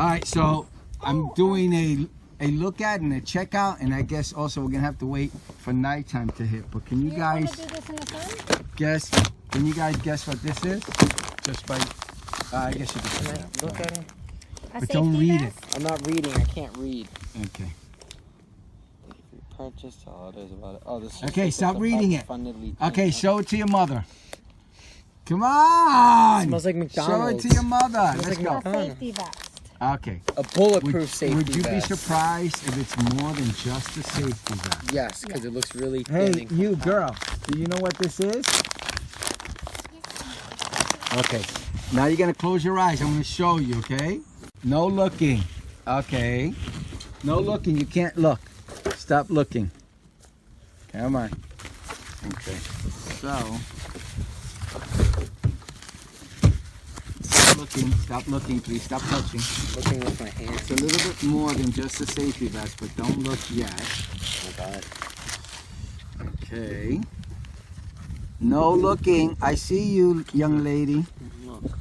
All right, so I'm doing a look at and a checkout, and I guess also we're gonna have to wait for nighttime to hit. But can you guys do this in the sun? guess? Can you guys guess what this is? Just by, I guess you can say that. Look at it. But don't read it. I'm not reading. I can't read. Okay. Purchase. Oh, there's about it. Oh, this. Okay, stop reading it. Fundedly Okay, show it to your mother. Come on. It smells like McDonald's. Show it to your mother. Smells Let's like go. A safety vest. Okay. A bulletproof safety Would you vest. be surprised if it's more than just a safety vest? Yes, because it looks really Hey, thin and you compact. girl, do you know what this is? Okay, now you're gonna close your eyes. I'm gonna show you, okay? No looking. Okay. No looking, you can't look. Stop looking. Come on. Okay, so. Stop looking, please. Stop touching. Looking with my hands. It's a little bit more than just a safety vest, but don't look yet. Oh God. Okay. No looking. I see you, young lady. Look.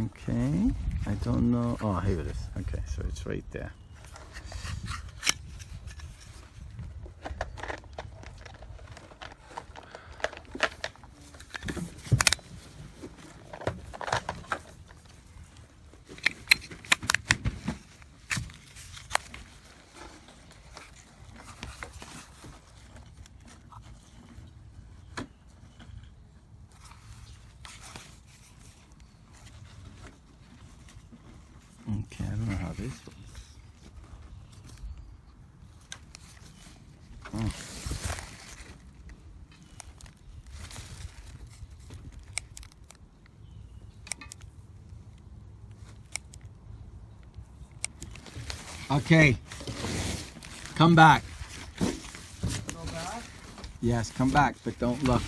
Okay. I don't know. Oh, here it is. Okay, so it's right there. Okay, I don't know how this looks. Oh. Okay, come back. Go back. Yes, come back, but don't look.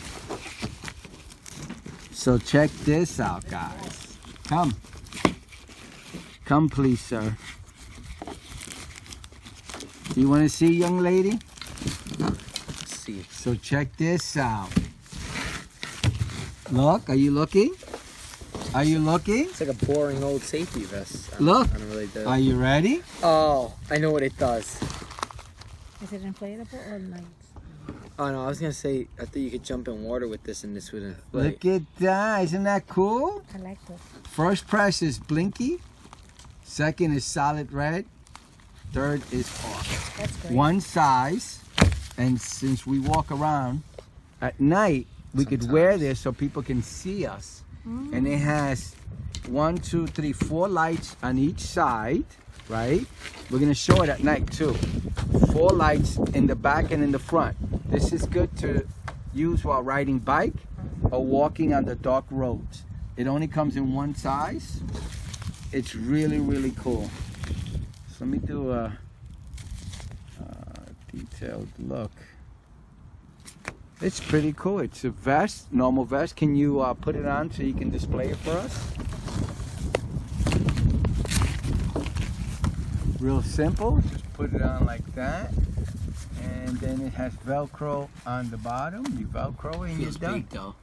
So check this out, guys. Come. Come, please, sir. Do you want to see, young lady? Let's see. So check this out. Look, are you looking? Are you looking? It's like a boring old safety vest. Look. I don't really do. Are you ready? Oh, I know what it does. Is it inflatable or light? Oh no, I was gonna say I thought you could jump in water with this and this would inflate. Look at that. Isn't that cool? I like this. First press is blinky. Second is solid red. Third is off. That's great. One size. And since we walk around at night, we could wear this so people can see us. And it has 1, 2, 3, 4 lights on each side, right? We're gonna show it at night too. 4 lights in the back and in the front. This is good to use while riding bike or walking on the dark roads. It only comes in one size. It's really, really cool. So let me do a detailed look. It's pretty cool. It's a vest, normal vest. Can you put it on so you can display it for us? Real simple. Just put it on like that. And then it has Velcro on the bottom. You Velcro and you're done. Big though.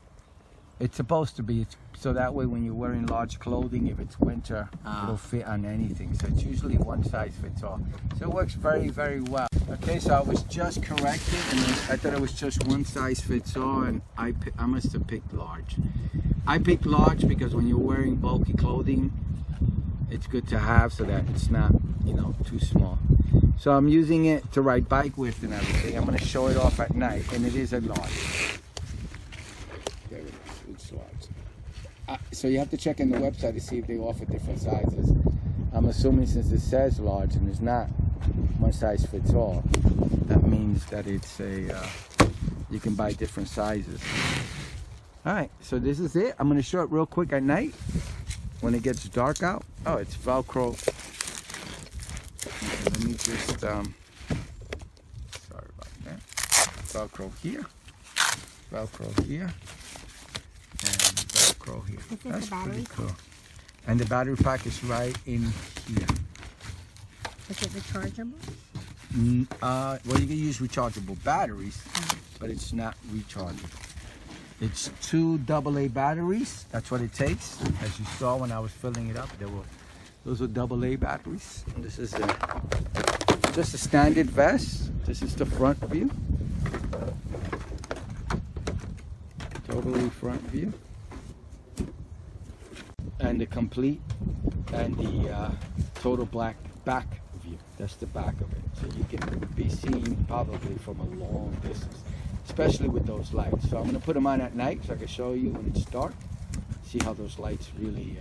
It's supposed to be. It's, so that way when you're wearing large clothing, if it's winter, it'll fit on anything. So it's usually one size fits all. So it works very, very well. Okay, so I was just corrected, and I thought it was just one size fits all, and I must have picked large. I picked large because when you're wearing bulky clothing, it's good to have so that it's not, you know, too small. So I'm using it to ride bike with and everything. I'm going to show it off at night, and it is a large. There it is. It's large. So you have to check in the website to see if they offer different sizes. I'm assuming since it says large and it's not one size fits all, that means that it's a you can buy different sizes. All right, so this is it. I'm going to show it real quick at night when it gets dark out. Oh, it's Velcro. Okay, let me just sorry about that. Velcro here, Velcro here, and Velcro here. Is this That's the battery pretty cool. And the battery pack is right in here. Is it rechargeable? Well, you can use rechargeable batteries, but it's not rechargeable. It's 2 AA batteries. That's what it takes. As you saw when I was filling it up, those were AA batteries. And this is just a standard vest. This is the front view. Totally front view. And the complete and the total black back view. That's the back of it. So you can be seen probably from a long distance, especially with those lights. So I'm going to put them on at night so I can show you when it's dark. See how those lights really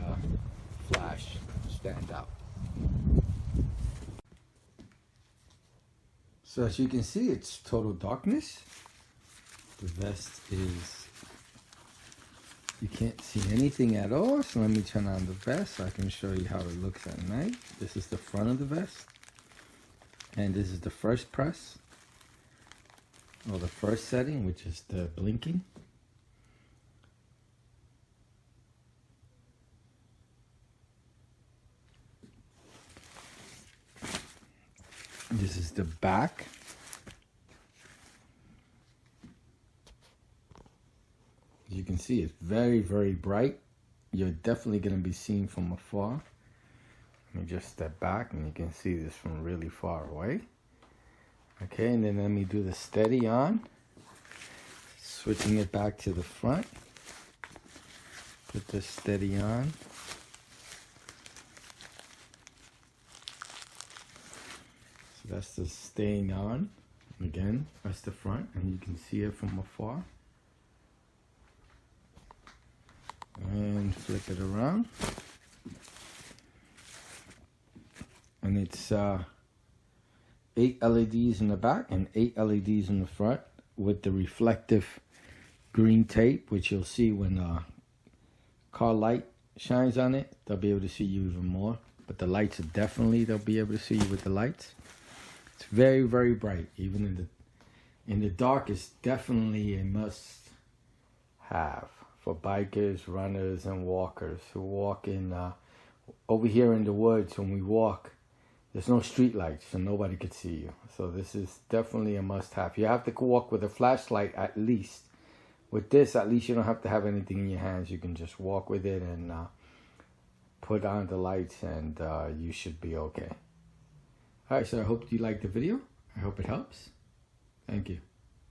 flash, stand out. So as you can see, it's total darkness. The vest is, you can't see anything at all. So let me turn on the vest so I can show you how it looks at night. This is the front of the vest. And this is the first press, or the first setting, which is the blinking. This is the back. As you can see, it's very, very bright. You're definitely going to be seen from afar. Let me just step back and you can see this from really far away. Okay, and then let me do the steady on. Switching it back to the front. Put the steady on. So that's the staying on. Again, that's the front, and you can see it from afar. And flip it around. And it's 8 LEDs in the back and 8 LEDs in the front with the reflective green tape, which you'll see when car light shines on it. They'll be able to see you even more. But the lights are definitely, they'll be able to see you with the lights. It's very, very bright. Even in the dark, it's definitely a must-have for bikers, runners, and walkers who walk in. Over here in the woods, when we walk, there's no street lights, so nobody could see you. So this is definitely a must-have. You have to walk with a flashlight at least. With this, at least you don't have to have anything in your hands. You can just walk with it and put on the lights, and you should be okay. Alright, so I hope you liked the video. I hope it helps. Thank you.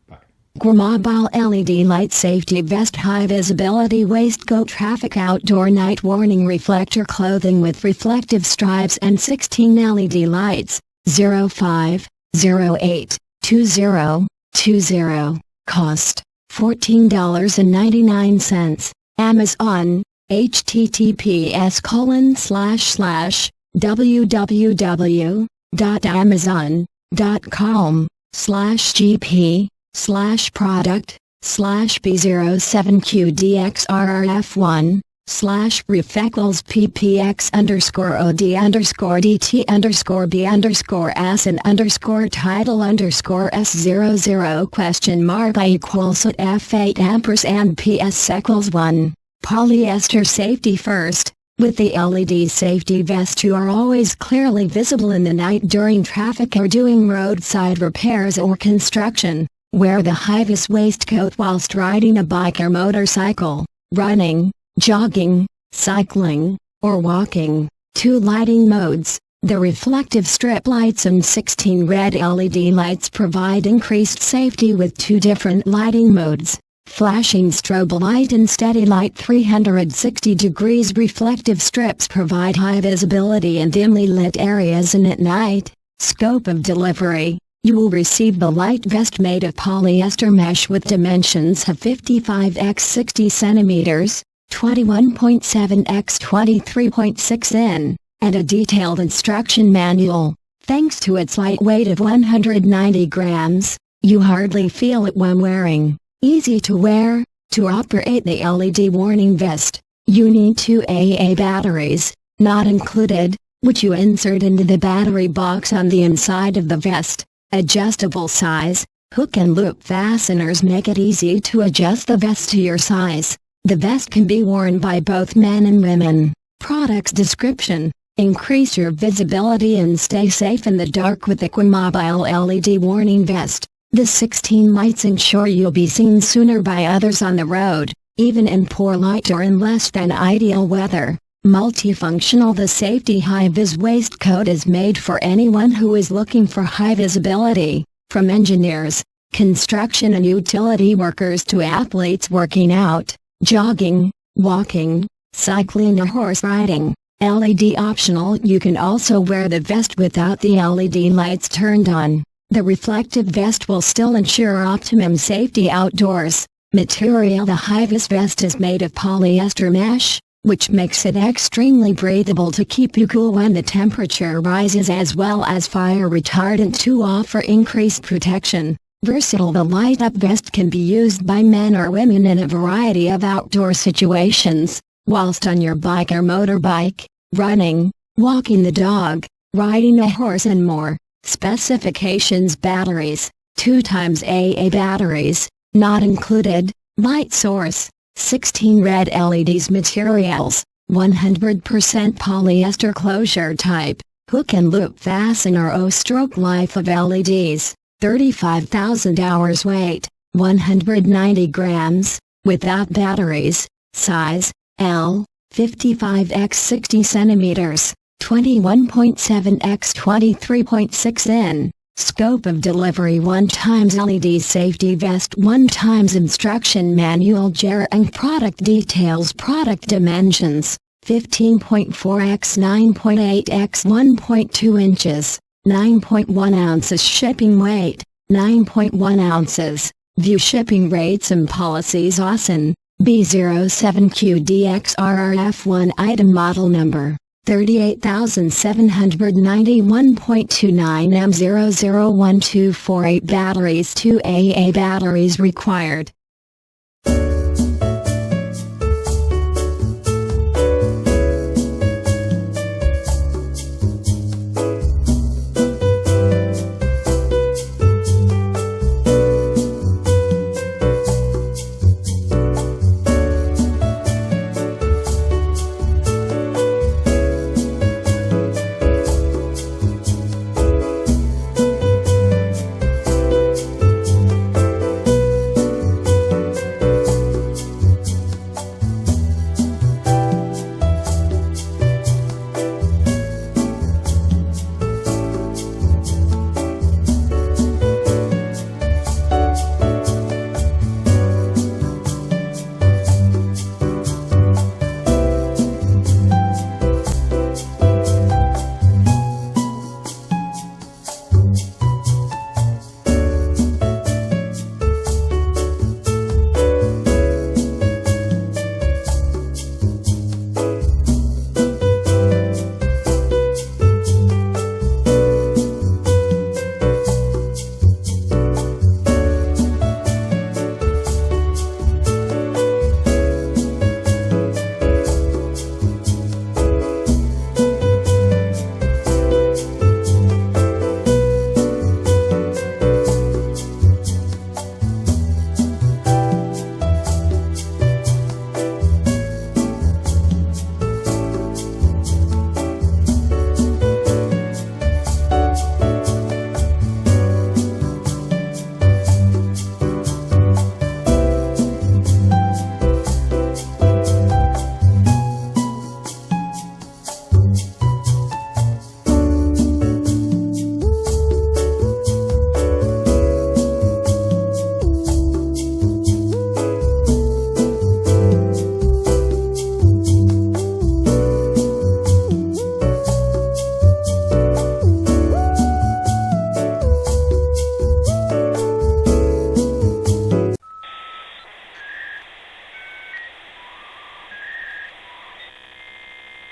Bye. kwmobile LED light safety vest, high visibility waistcoat, traffic outdoor night warning reflector clothing with reflective stripes and 16 LED lights. 05082020. Cost $14.99. Amazon. https://www.amazon.com/reflectals-p/017QDXRF1/F8 Polyester safety first. With the LED safety vest, you are always clearly visible in the night during traffic or doing roadside repairs or construction. Wear the high-vis waistcoat whilst riding a bike or motorcycle, running, jogging, cycling, or walking. 2 lighting modes. The reflective strip lights and 16 red LED lights provide increased safety with 2 different lighting modes. Flashing strobe light and steady light. 360 degrees reflective strips provide high visibility in dimly lit areas and at night. Scope of delivery. You will receive the light vest made of polyester mesh with dimensions of 55 x 60 centimeters, 21.7 x 23.6 in, and a detailed instruction manual. Thanks to its light weight of 190 grams, you hardly feel it when wearing. Easy to wear. To operate the LED warning vest, you need 2 AA batteries, not included, which you insert into the battery box on the inside of the vest. Adjustable size. Hook and loop fasteners make it easy to adjust the vest to your size. The vest can be worn by both men and women. Products description. Increase your visibility and stay safe in the dark with the kwmobile LED warning vest. The 16 lights ensure you'll be seen sooner by others on the road, even in poor light or in less than ideal weather. Multifunctional. The safety high-vis waistcoat is made for anyone who is looking for high visibility, from engineers, construction and utility workers to athletes working out, jogging, walking, cycling or horse riding. LED optional. You can also wear the vest without the LED lights turned on. The reflective vest will still ensure optimum safety outdoors. Material. The high-vis vest is made of polyester mesh, which makes it extremely breathable to keep you cool when the temperature rises, as well as fire retardant to offer increased protection. Versatile. The light-up vest can be used by men or women in a variety of outdoor situations, whilst on your bike or motorbike, running, walking the dog, riding a horse and more. Specifications. Batteries, 2x AA batteries, not included. Light source, 16 red LEDs. Materials, 100% polyester. Closure type, hook and loop fastener. O-stroke. Life of LEDs, 35,000 hours. Weight, 190 grams, without batteries. Size, L, 55 x 60 centimeters, 21.7 x 23.6 in. Scope of delivery: 1x LED safety vest, 1x instruction manual. Jogging product details. Product dimensions: 15.4 x 9.8 x 1.2 inches, 9.1 ounces. Shipping weight: 9.1 ounces. View shipping rates and policies. ASIN B07QDXRRF1. Item model number 38,791.29 M001248. Batteries: 2 AA batteries required.